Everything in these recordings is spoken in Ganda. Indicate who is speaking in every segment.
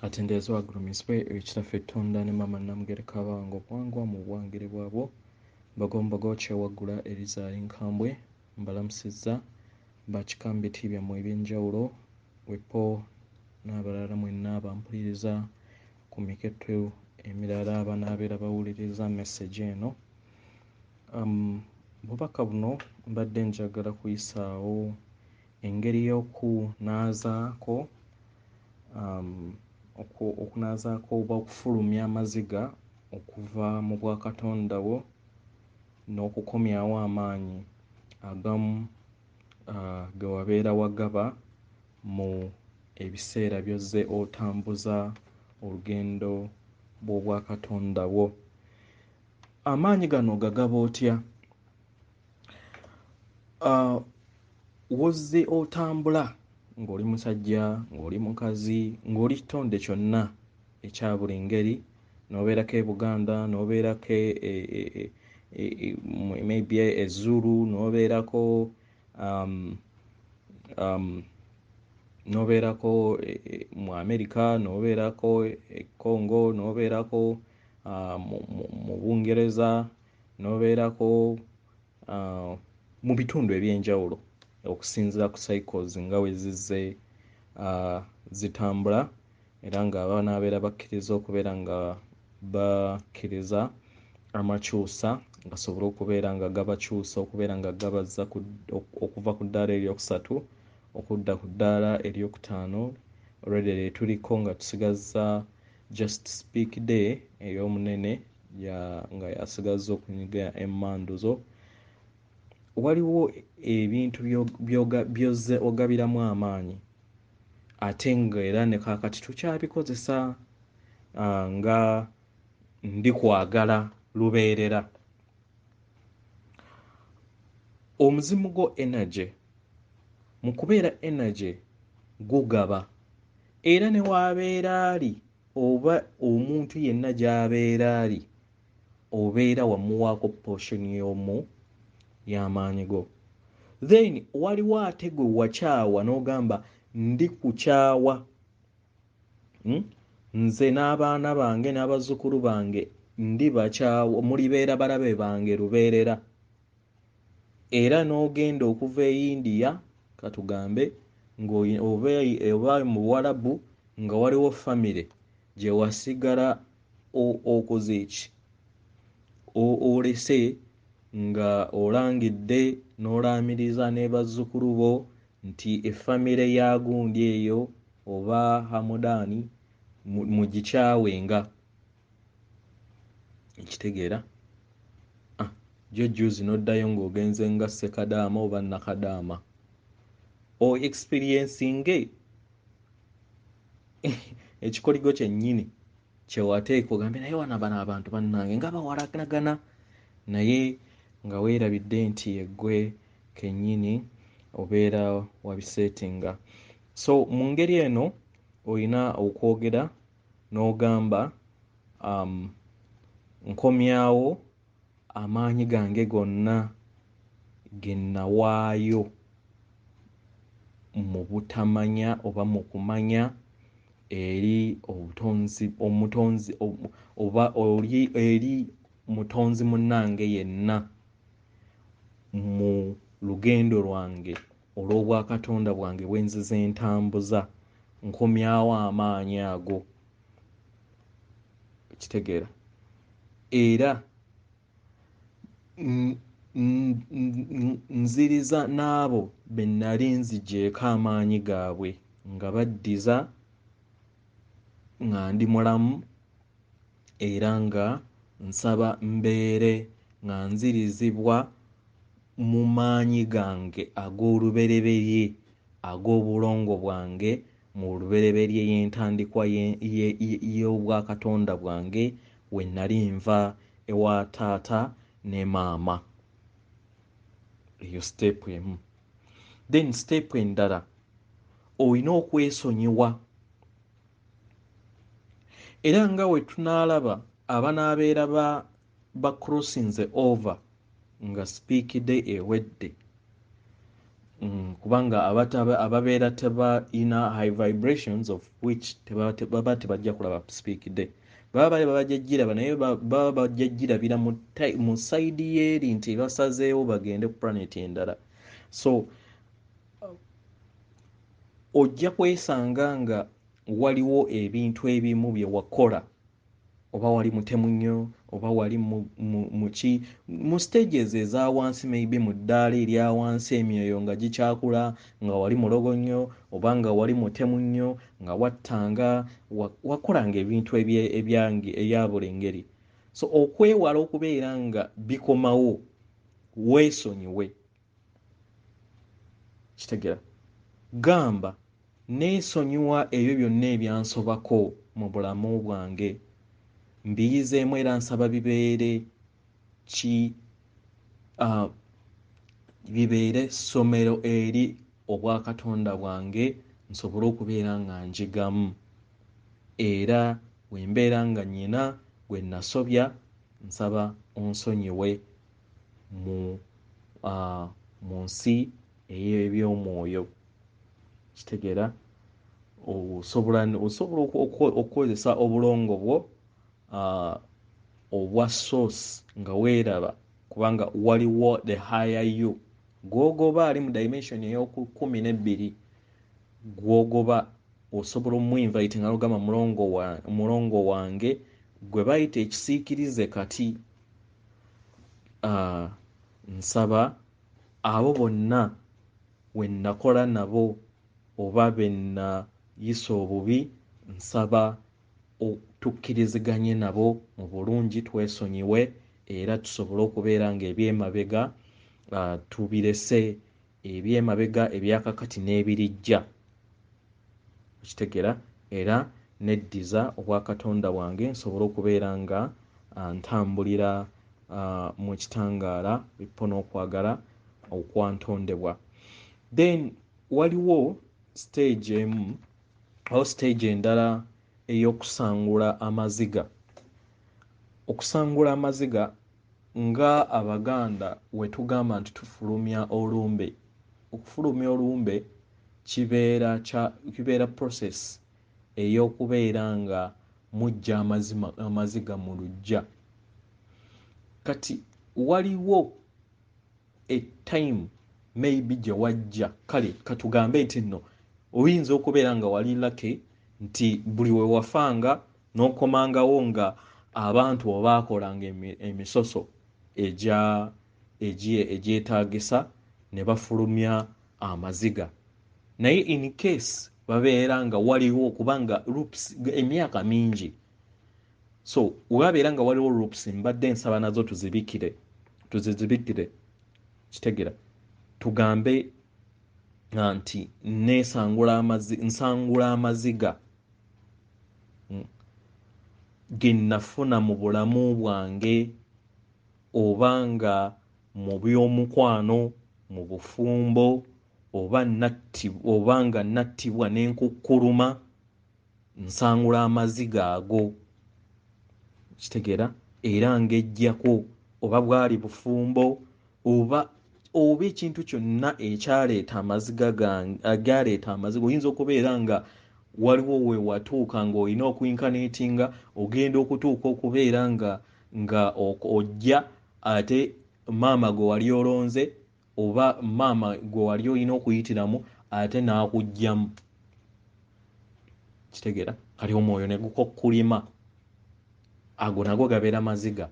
Speaker 1: Katendeezebwa agulumisibwe ekitaffe ettonda ne maama Namugereka Kabango Bwangwa mu bwangere bwabwo Bagombogo Kyewaggula Elizari Nkambwe mbalamusizza bakikambe byammwe eby'enjawulo wepo n'abalala mwenna abampuliriza ku miketo emirala abanaabeera bawuliriza message eno. Bubaka buno mbadde njagala kuyisaawo engeri y'okunaazaako okunaazaako oba okufulumya amaziga okuva mu bwakatonda wo n'okukomyawo amaanyi agamu ge wabeera wagaba mu ebiseera by'ozze otambuza olugendo bw'obwakatonda wo. Amaanyi gano gagaba otya? Wozze otambula ng'oli musajja, ng'oli mukazi, ng'oli kitonde kyonna ekya buli ngeri, n'obeerako e Buganda, n'obeerako maybe e Zulu, n'obeerako mu America, n'obeerako e Congo, n'obeerako mu Bungereza, n'obeerako mu bitundu eby'enjawulo okusinziira ku cycles nga we zizze zitambula, era ng'abanaabeera bakkiriza okubeera nga bakkiriza amakyusa gasobole okubeera nga gabakyusa okubeera nga gabazza okuva ku ddaala eryokusatu okudda ku ddaala eryokutaano already lyetuliko nga tusigazza just speak day ey'omunene nga yasigazza okunyiga emmanduzo. Waliwo ebintu by'ozze ogabiramu amaanyi ate ng'era ne kaakati tukyabikozesa nga ndi kwagala lubeerera. Omuzimu gwo energy mu kubeera energy gugaba, era ne waabeera ali oba omuntu yenna gy'abeera ali obeera wamuwaako portion y'omu y'amaanyi go. Then waliwo ate gwe wakyawa n'ogamba ndi kukyawa, nze n'abaana bange n'abazzukulu bange ndi bakyawa, mulibeera balabe bange lubeerera. Era n'ogenda okuva e India katugambe oba mu Buwarabu nga waliwo famire gye wasigala okoze eki olese nga olangidde n'olaamiriza ne bazzukulu bo nti effamire ya gundi eyo oba Hamudaani mugikyawenga. Ekitegeera jo juzi n'oddayo ng'ogenze nga Ssekadaama oba Nakadaama o experiencing ekikoligo kyennyini kyewateeka ogambe naye wana bano abantu bannange nga bawalanagana, naye nga weerabidde nti eggwe kennyini obeera wabiseetinga. So mu ngeri eno olina okwogera n'ogamba nkomyawo amaanyi gange gonna ge nnawaayo mu butamanya oba mu kumanya eri omutonzi oba eri mutonzi munnange yenna mu lugendo lwange olw'obwakatonda bwange bwe nzize ntambuza, nkomyawo amaanyi ago. Kitegeera? Era nziriza n'abo be nnali nzigyeko amaanyi gaabwe nga baddiza nga ndi mulamu, era nga nsaba mbeere nga nzirizibwa mu maanyi gange ag'olubereberye ag'obulongo bwange mu lubereberye y'entandikwa y'obwakatonda bwange we nnali nva ewa taata ne maama. Eyo step emu. Then step endala olina okwesonyiwa, era nga we tunaalaba abanaabeera ba crossinze over nga speak day ewedde kubanga ababeera teba ina high vibrations of which baba tebajja kulaba speakide baba bali babajjajiraba naye baba bajjajirabira mu side y'eri nti basazeewo bagende ku planet endala. So ojja kwesanga nga waliwo ebintu ebimu bye wakola oba wali mutemu nnyo oba wali mu stages eza wansi maybe mu ddaala erya wansi emyoyo nga gikyakula nga wali mulogo nnyo oba nga wali mutemu nnyo nga wattanga wakolanga ebintu ebya buli ngeri. So okwewala okubeera nga bikomawo weesonyiwe kitegera gamba neesonyiwa ebyo byonna ebyansobako mu bulamu bwange mbiyizeemu era nsaba bibeere bibeere ssomero eri obwakatonda bwange nsobole okubeera nga njigamu era wembeera nga nnyina gwe nasobya nsaba onsonyiwe mu nsi ey'ebyomwoyo kitegeera osobola okukozesa obulongo bwo obwa source nga weeraba kubanga waliwo the higher you gwogoba ali mu dimension ey'oku 12 gwogoba osobola omuinvite nga lugamba mulongo wange gwe bayita ekisiikirize kati. Nsaba abo bonna wennakola nabo oba bennayisa obubi nsaba tukkiriziganye nabo mu bulungi twesonyiwe era tusobole okubeera nga ebyemabega tubirese ebyemabega ebyakakati n'ebirijja kitegera era neddiza obwakatonda bwange nsobole okubeera nga ntambulira mu kitangaala bippo n'okwagala okwantondebwa. Then waliwo stage emu awo stage endala ey'okusangula amaziga. Okusangula amaziga nga Abaganda we tugamba nti tufulumya olumbe. Okufulumya olumbe kibeera process ey'okubeera nga mujja amaziga mu luggya. Kati waliwo time maybe gye wajja kale katugambe nti nno oyinza okubeera nga wali lucky nti buli we wafanga n'okomangawo nga abantu obaakolanga emisoso egyetaagisa ne bafulumya amaziga naye in case babeera nga waliwo kubanga loops emyaka mingi so wabeera nga waliwo loops mbadde nsaba nazo tuzibikire kitegera tugambe nti nsangula amaziga ge nafuna mu bulamu bwange oba nga mu by'omukwano mu bufumbo oba nga nattibwa n'enkukkuluma nsangula amaziga ago kitegeera era ng'ejjako oba bwali bufumbo oba ekintu kyonna ekyaleeta amaziga agaleeta amaziga oyinza okubeera nga waliwo we watuuka ng'olina okuinkaneetinga ogenda okutuuka okubeera nga ojja ate maama gwe wali olonze oba maama gwe wali olina okuyitiramu ate n'akugjamu kitegeera kali omwoyo ne gukokkulima ago nago gabeera maziga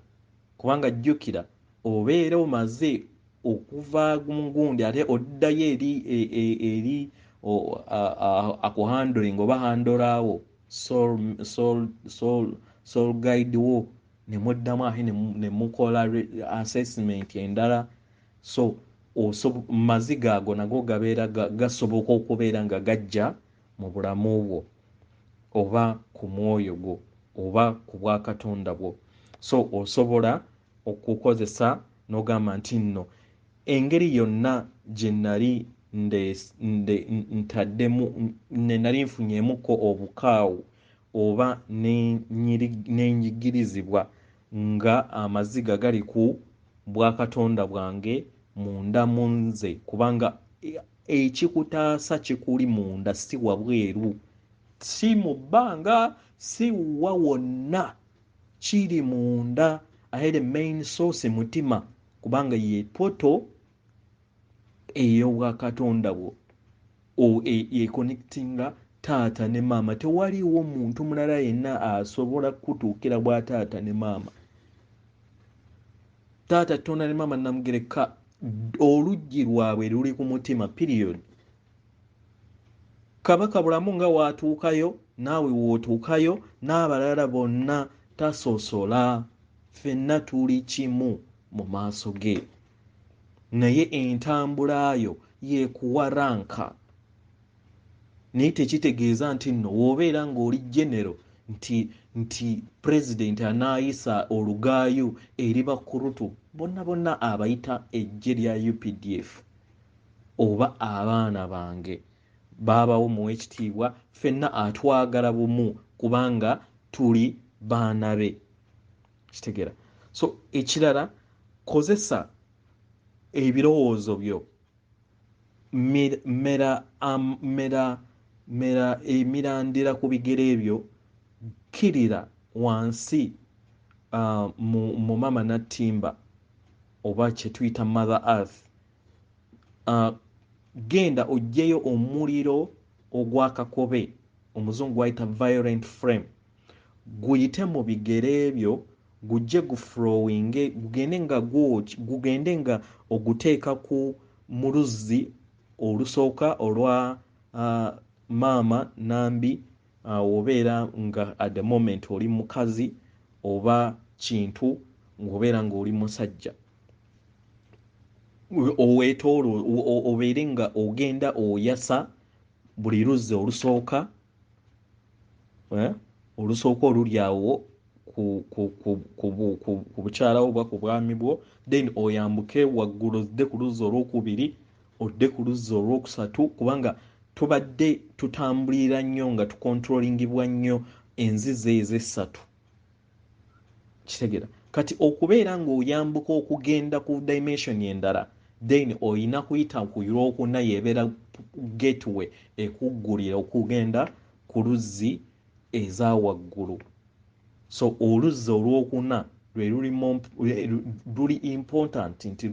Speaker 1: kubanga jjukira obeera omaze okuva mu gundi ate oddayo eri akuhandling oba handolaawo soul guide wo ne muddamu ate ne mukola assessment endala so maziga ago nago gabeera gasoboka okubeera nga gajja mu bulamu bwo oba ku mwoyo gwo oba ku bwakatonda bwo so osobola okukozesa n'ogamba nti nno engeri yonna gye nali ntaddemu nali nfunyeemuko obukaawu oba n'enyigirizibwa nga amaziga gali ku bwakatonda bwange munda mu nze kubanga ekikutaasa kikuli munda si wabweru si mu bbanga si wa wonna kiri munda ate the main source mutima kubanga ye poto ey'obwakatonda bwo connectinga taata ne maama tewaliwo muntu mulala yenna asobola kutuukira bwa taata ne maama taata tonda ne maama Namugereka oluggi lwabwe luli ku mutima period kabaka bulamu nga watuukayo naawe wootuukayo n'abalala bonna tasoosola ffenna tuli kimu mu maaso ge naye entambulayo yekuwa ranka naye tekitegeeza nti nno woobeera ng'oli genero nti president anaayisa olugaayo eri bakurutu bonna abayita ejje lya UPDF oba abaana bange baabawo mu ekitiibwa ffenna atwagala bumu kubanga tuli baana be kitegeera so ekirala kozesa ebirowoozo byo mera emirandira ku bigere byo kirira wansi mu mama nattimba oba kye tuyita mother earth genda ojjeyo omuliro ogwakakobe omuzungu gwayita violent flame guyite mu bigere byo gujje guflowinge gugende nga oguteeka ku muluzzi olusooka olwa maama nambi obeera nga at the moment oli mukazi oba kintu ng'obeera ng'oli musajja obeere nga ogenda oyasa buli luzzi olusooka oluli awo ku bukyala oba ku bwami bwo then oyambuke waggulu odde ku luzzi olwokubiri odde ku luzzi olwokusatu kubanga tubadde tutambulira nnyo nga tukontrolingibwa nnyo enzizi ez'essatu kitegeera kati okubeera ng'oyambuka okugenda ku dimension endala then oyina kuyita ku lwokuna yebeera gateway ekuggulira okugenda ku luzzi eza waggulu so oluzzi olwokuna luli important nti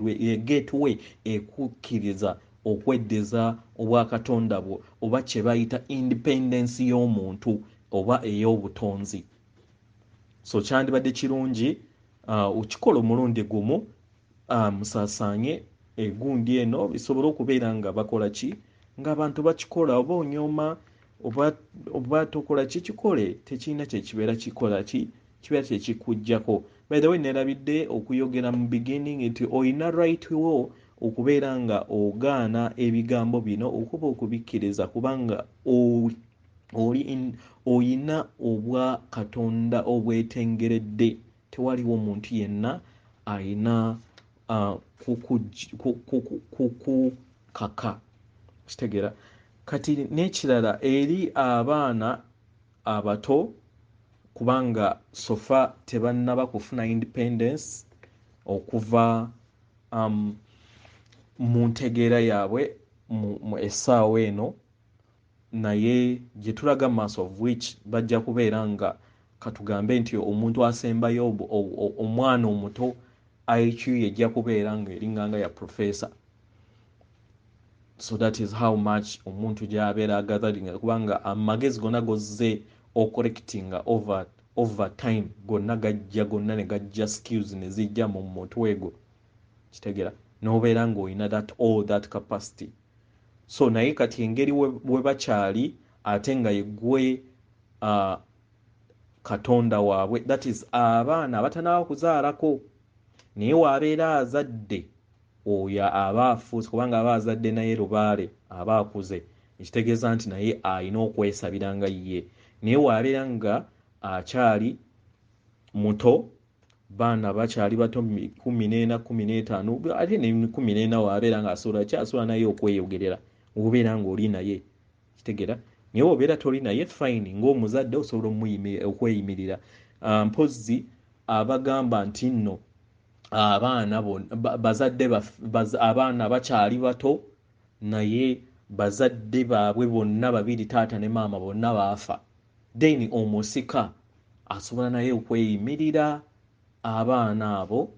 Speaker 1: gateway ekukkiriza okweddeza obwakatonda bwo oba kye bayita independence y'omuntu oba ey'obutonzi so kyandibadde kirungi okikola omulundi gumu musaasaanye egundi eno bisobole okubeera nga bakola ki ng'abantu bakikola oba onyooma oba tokola kikikole tekirina kyekibeera kikola kibeera kyekikuggyako by the way nerabidde okuyogera mu beginning nti oyina right wo okubeera nga ogaana ebigambo bino okuba okubikkiriza kubanga oyina obwa katonda obwetengeredde tewaliwo omuntu yenna ayina kukukaka kitegeera kati n'ekirala eri abaana abato kubanga sofa tebannaba kufuna independence okuva mu ntegeera yaabwe mu essaawa eno naye gye tulaga maaso of which bajja kubeera nga katugambe nti omuntu asembayo omwana omuto IQ yejja kubeera nga eringa ya professor so that is how much omuntu gy'abeera agatheringa kubanga amagezi gonna gozze ocorrectinga over time gonna ne gajja skills ne zijja mu mutwe gwo kitegeera n'obeera ng'olina all that capacity so naye kati engeri we bakyali ate nga yeggwe katonda waabwe that is abaana abatanaba kuzaalako naye waabeera azadde oyo aba afuuse kubanga aba azadde naye lubaale aba akuze ekitegeeza nti naye alina okwesabira nga ye naye waabeera nga akyali muto baana bakyali bato 14 15 ate ne 14 waabeera nga asobola naye okweyogerera obeera ng'oli naye kitegeera naye obeera toli naye fine ng'omuzadde osobola okweyimirira mpozzi abagamba nti nno abaana bazadde abaana bakyali bato naye bazadde baabwe bonna babiri taata ne maama bonna baafa, then omusika asobola naye okweyimirira abaana abo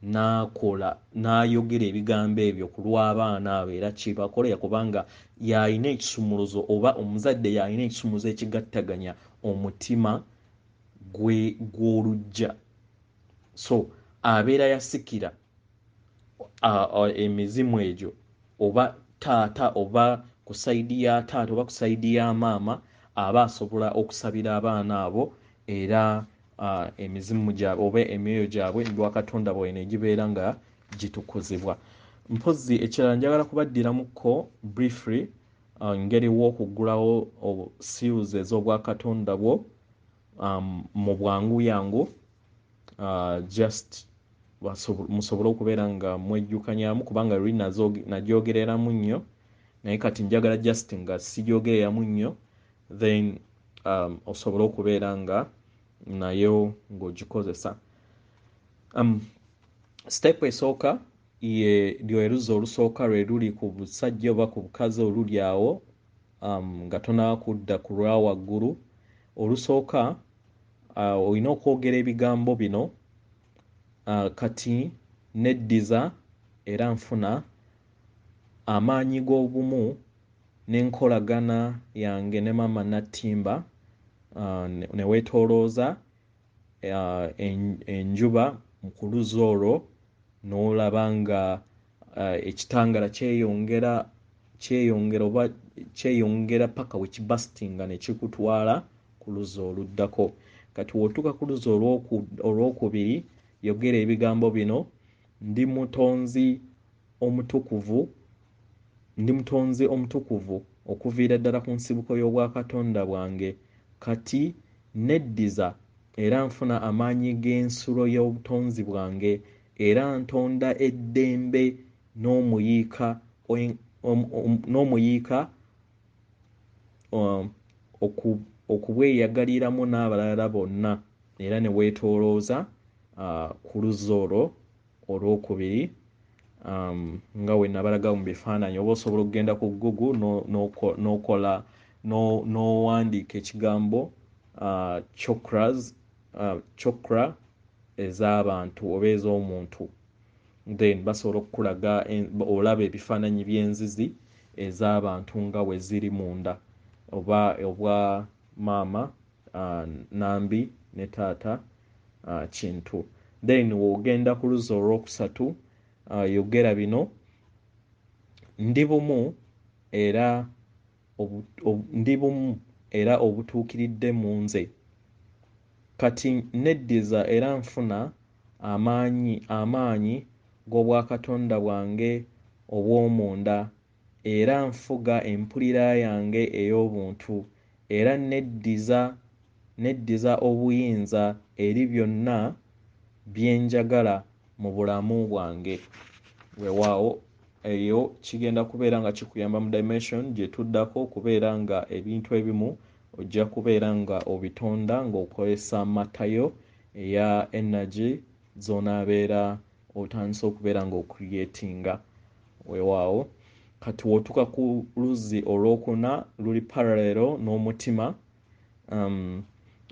Speaker 1: n'ayogera ebigambo ebyo ku lw'abaana abo era kibakolera kubanga yalina ekisumuluzo oba omuzadde yalina ekisumuluzo ekigattaganya omutima gw'olujja, so abeera yasikira emizimu egyo oba taata oba ku sayidi ya taata oba ku sayidi ya maama aba asobola okusabira abaana abo era emizimu gyabwe oba emyoyo gyabwe lwa Katonda bwene egibeera nga gitukuzibwa. Mpozzi ekirala njagala kubaddiramuko briefly ngeri w'okuggulawo seals ez'obwakatonda bwo mu bwangu yangu just musobole okubeera nga mwejjukanyamu kubanga luli nagyogereramu nnyo naye kati njagala just nga sigyogereramu nnyo then osobole okubeera nga nayo ng'ogikozesa. Step esooka lweruzi olusooka lwe luli ku busajja oba ku bukazi oluli awo nga tonakudda ku lwa waggulu. Olusooka olina okwogera ebigambo bino: kati neddiza era nfuna amaanyi g'obumu n'enkolagana yange ne maama Nattimba, ne weetoolooza enjuba ku luzzi olwo n'olaba nga ekitangaala kyeyongera paka we kibasitinga ne kikutwala ku luzzi oluddako. Kati w'otuuka ku luzzi olwokubiri yogera ebigambo bino: ndi mutonzi omutukuvu okuviira ddala ku nsibuko y'obwakatonda bwange. Kati neddiza era nfuna amaanyi g'ensulo y'obutonzi bwange era ntonda eddembe n'omuyiika okubweyagaliramu n'abalala bonna, era ne weetoolooza ku luzzi olwo olwokubiri nga we nabalaga mu bifaananyi. Oba osobola okugenda ku Google n'owandiika ekigambo chakra ez'abantu oba ez'omuntu, then basobola okukulaga olaba ebifaananyi by'enzizi ez'abantu nga we ziri munda, oba obwa maama Nambi ne taata Kintu. Then w'ogenda ku luzzi olwokusatu yogera bino: ndi bumu era obutuukiridde mu nze. Kati neddiza era nfuna amaanyi g'obwakatonda bwange obw'omunda era nfuga empulira yange ey'obuntu era neddiza obuyinza eri byonna bye njagala mu bulamu bwange. Weewaawo eyo kigenda kubeera nga kikuyamba mu dimension gye tuddako okubeera nga ebintu ebimu ojja kubeera nga obitonda ng'okozesa matayo eya energy z'onaabeera otandise okubeera ng'ocreatinga. Weewaawo kati w'otuuka ku luzzi olwokuna luli parallel n'omutima,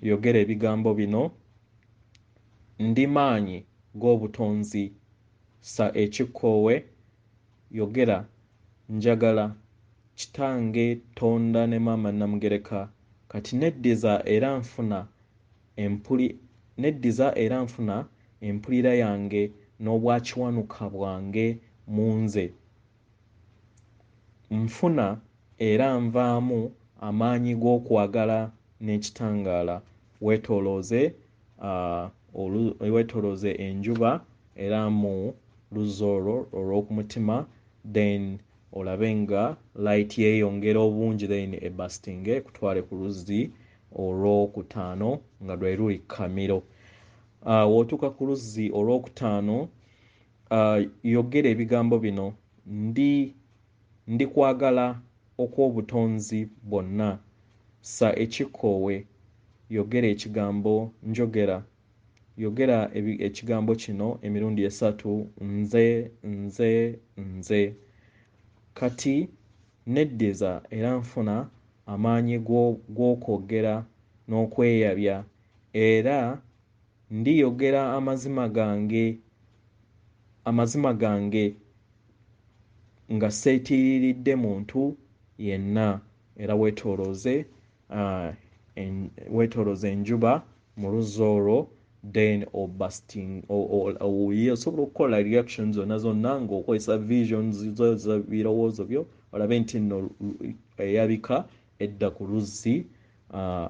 Speaker 1: yogera ebigambo bino: ndi maanyi g'obutonzi sa ekikoowe. Yogera njagala kitange tonda ne maama Namugereka. Kati neddiza era nfuna empulira yange n'obwakiwanuka bwange mu nze. Nfuna era nvaamu amaanyi g'okwagala n'ekitangaala. Weetoolooze enjuba era mu luzzi olwo olw'okumutima, then olabe nga light yeeyongera obungi, then ebasitinge kutwale ku luzzi olwokutaano nga lwe luli Kamiro. W'otuuka ku luzzi olwokutaano yogera ebigambo bino: ndi kwagala okw'obutonzi bwonna sa ekikoowe. Yogera ekigambo njogera. Yogera ekigambo kino emirundi esatu: nze. Kati neddiza era nfuna amaanyi g'okwogera n'okweyabya era ndiyogera amazima gange nga seetiriiridde muntu yenna. Era weetoolooze enjuba mu luzzi olwo, then osobola okukola reaction zonna ng'okozesa visions birowoozo byo olabe nti nno eyabika edda ku luzzi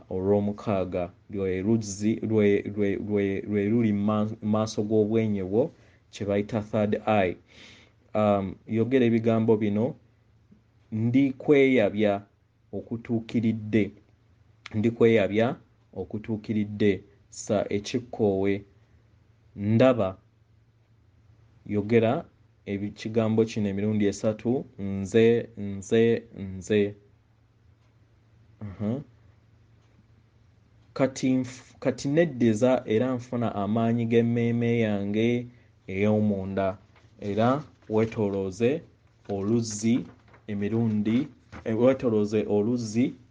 Speaker 1: olw'omukaaga lwe luli maaso g'obwenyi bwo kye bayita third eye. Yogera ebigambo bino: ndikweyabya okutuukiridde sa ekikkoowe ndaba. Yogera ekigambo kino emirundi 3: nze. Kati neddiza era nfuna amaanyi g'emmeeme yange ey'omunda. Era weetoolooze oluzzi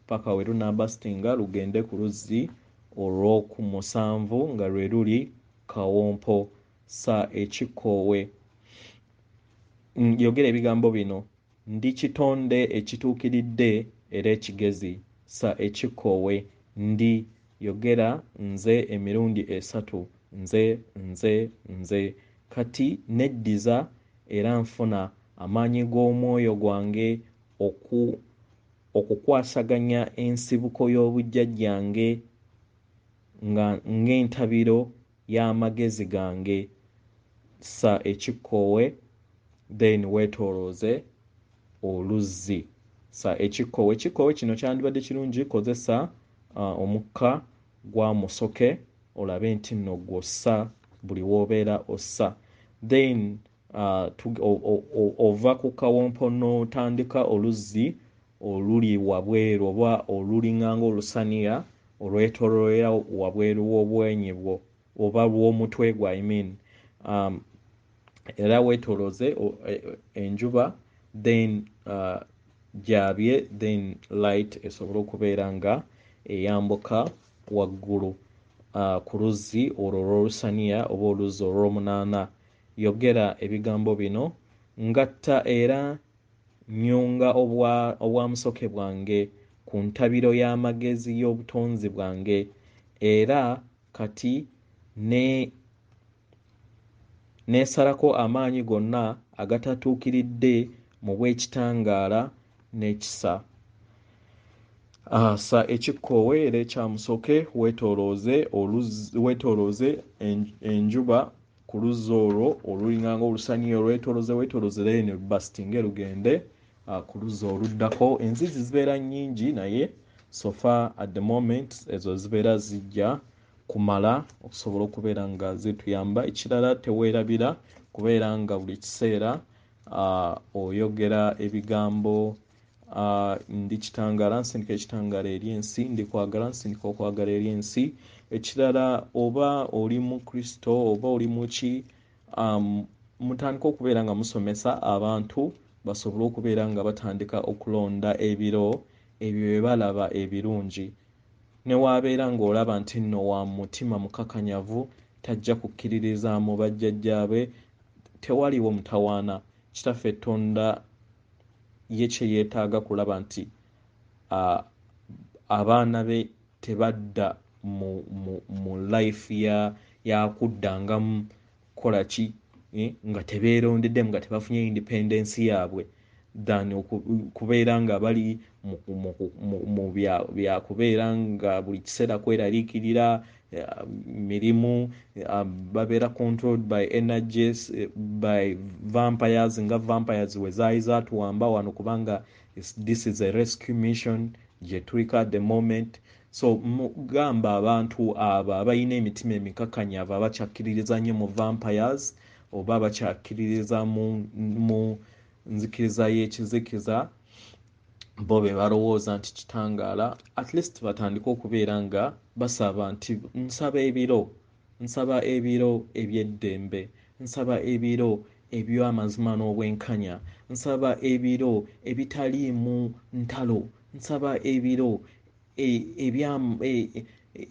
Speaker 1: paka we lunaabasitinga lugende ku luzzi olw'oku7 nga lwe luli kawompo sa ekikkoowe. Yogera ebigambo bino: ndi kitonde ekituukiridde era ekigezi sa ekikkoowe ndi. Yogera nze emirundi 3: nze. Kati neddiza era nfuna amaanyi g'omwoyo gwange okukwasaganya ensibuko y'obujjajjange ng'entabiro y'amagezi gange sa ekikkoowe, then weetoolooze oluzzi sa ekikkoowe. Ekikkoowe kino kyandibadde kirungi kozesa omukka gwa musoke olabe nti nno gw'ossa buli w'obeera ossa. Then ova ku kawompo n'otandika oluzzi oluli wabweru oba olulinganga olusaniya olwetoololera wabweru w'obwenyi bwo oba lw'omutwe gwo era weetoolooze enjuba, then gyabye, then light esobole okubeera nga eyambuka waggulu ku luzzi olwo olw'olusaniya oba oluzzi olw'omunaana. Yogera ebigambo bino: ngatta era nnyunga obwa musoke bwange ku ntabiro y'amagezi y'obutonzi bwange, era kati neesalako amaanyi gonna agatatuukiridde mu bw'ekitangaala n'ekisa. Sa ekikkoowe era ekyamusoke weetoolooze enjuba ku luzzi olwo olulinganga olusaniya weetoolooze then basitinge lugende ku luzzi oluddako. Enzizi zibeera nnyingi naye so far at the moment ezo zibeera zijja kumala okusobola okubeera nga zituyamba. Ekirala teweerabira kubeera nga buli kiseera oyogera ebigambo ndi kitangaala nsindika ekitangaala eri ensi, ndikwagala nsindika okwagala eri ensi. Ekirala oba oli mu Kristo oba oli mu ki, mutandika okubeera nga musomesa abantu basobole okubeera nga batandika okulonda ebiro ebyo bye balaba ebirungi. Ne waabeera ng'olaba nti nno wa mutima mukakanyavu tajja kukkiririza mu bajjajjaabe, tewaliwo mutawaana. Kitaffe Tonda ye kye yeetaaga kulaba nti abaana be tebadda mu life ya kuddangamu kukola ki nga tebeerondeddemu nga tebafunye independence yaabwe than kubeera nga bali mu byakubeera nga buli kiseera kweraliikirira mirimu, babeera controlled by energies, by vampires nga vampires we zaali zaatuwamba wano kubanga this is a rescue mission gye tuliko at the moment. So mugamba abantu abo abalina emitima emikakanyavu abakyakkiririza nnyo mu vampires oba abakyakkiririza mu nzikiriza y'ekizikiza, bo be balowooza nti kitangaala, at least batandike okubeera nga basaba nti nsaba ebiro eby'eddembe, nsaba ebiro eby'amazima n'obwenkanya, nsaba ebiro ebitaliimu ntalo, nsaba ebiro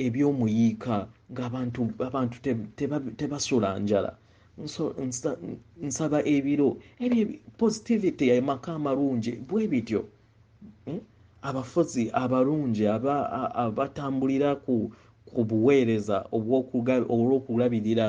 Speaker 1: eby'omuyiika ng'abantu tebasula njala. Nsaba ebiro ebyo positivity, amaka amalungi bwe bityo. Abafuzi abalungi abatambulira ku buweereza olw'okulabirira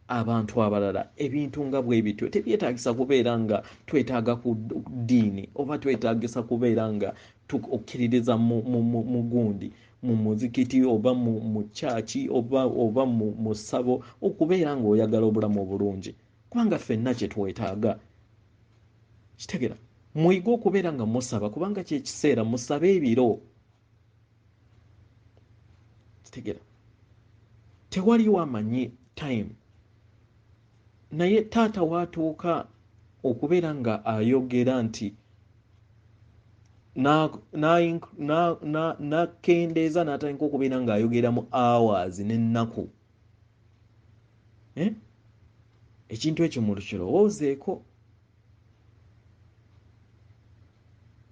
Speaker 1: abantu abalala, ebintu nga bwe bityo tebyetaagisa kubeera nga twetaaga ku ddiini oba twetaagisa kubeera nga okkiririza mu gundi mu muzikiti oba mu kyaki oba mu ssabo okubeera ng'oyagala obulamu obulungi, kubanga ffenna kye twetaaga. Kitegeera, muyige okubeera nga musaba kubanga kyekiseera musabe ebiro. Kitegeera, tewaliwo amanyi time, naye taata waatuuka okubeera nga ayogera nti nakendeeza n'atandika okubeera ng'ayogera mu hours n'ennaku. Ekintu ekyo mulukirowoozeeko.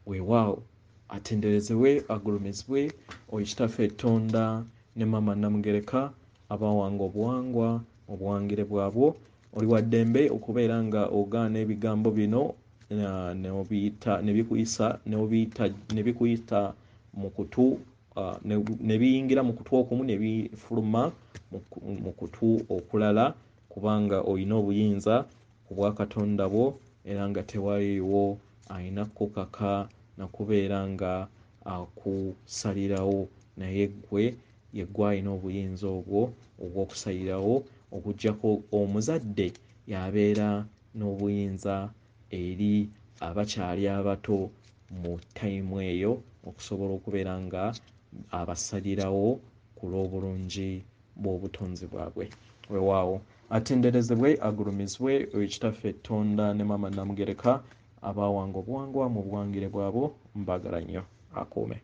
Speaker 1: Weewaawo atenderezebwe, agulumizibwe oyo kitaffe Tonda ne Maama Namugereka abawanga obuwangwa obuwangire bwabwo. Oli wa ddembe okubeera nga ogaana ebigambo bino ne bikuyita mu kutu, ne biyingira mu kutu okumu ne bifuluma mu kutu okulala, kubanga olina obuyinza ku bwa Katonda bwo era nga tewaliwo ayina kukaka na kubeera nga akusalirawo, naye gwe alina obuyinza obwo obw'okusalirawo, okuggyako omuzadde y'abeera n'obuyinza eri abakyali abato mu tayimu eyo okusobola okubeera nga abasalirawo ku lw'obulungi bw'obutonzi bwabwe. Weewaawo atenderezebwe, agulumizibwe oyo kitaffe Tonda ne Maama Namugereka abawanga obuwangwa mu buwangire bwabo. Mbagala nnyo. Akuume.